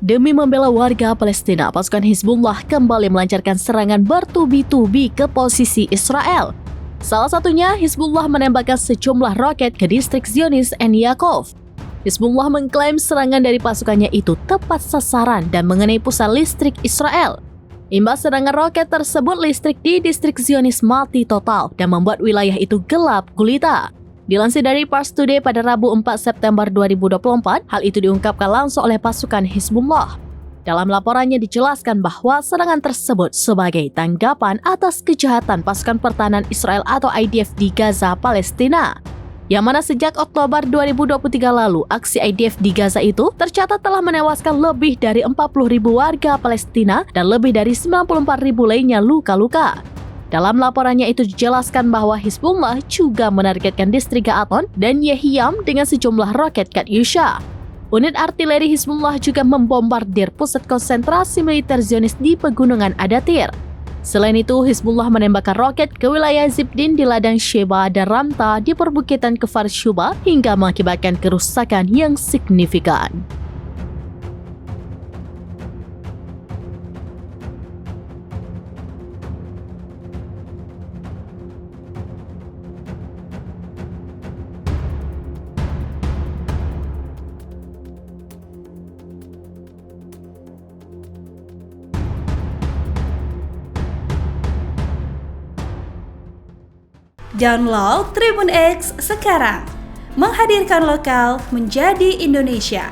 Demi membela warga Palestina, pasukan Hizbullah kembali melancarkan serangan bertubi-tubi ke posisi Israel. Salah satunya, Hizbullah menembakkan sejumlah roket ke distrik Zionis En Yaakov. Hizbullah mengklaim serangan dari pasukannya itu tepat sasaran dan mengenai pusat listrik Israel. Imbas serangan roket tersebut, listrik di distrik Zionis mati total dan membuat wilayah itu gelap gulita. Dilansir dari Pars Today pada Rabu 4 September 2024, hal itu diungkapkan langsung oleh pasukan Hizbullah. Dalam laporannya dijelaskan bahwa serangan tersebut sebagai tanggapan atas kejahatan pasukan pertahanan Israel atau IDF di Gaza, Palestina. Yang mana sejak Oktober 2023 lalu, aksi IDF di Gaza itu tercatat telah menewaskan lebih dari 40.000 warga Palestina dan lebih dari 94.000 lainnya luka-luka. Dalam laporannya itu dijelaskan bahwa Hizbullah juga menargetkan distrik Gaaton dan Yehiam dengan sejumlah roket Katyusha. Unit artileri Hizbullah juga membombardir pusat konsentrasi militer Zionis di pegunungan Adatir. Selain itu, Hizbullah menembakkan roket ke wilayah Zibdin di ladang Sheba dan Ramta di perbukitan Kfar Shuba hingga mengakibatkan kerusakan yang signifikan. Download Tribun X sekarang, menghadirkan lokal menjadi Indonesia.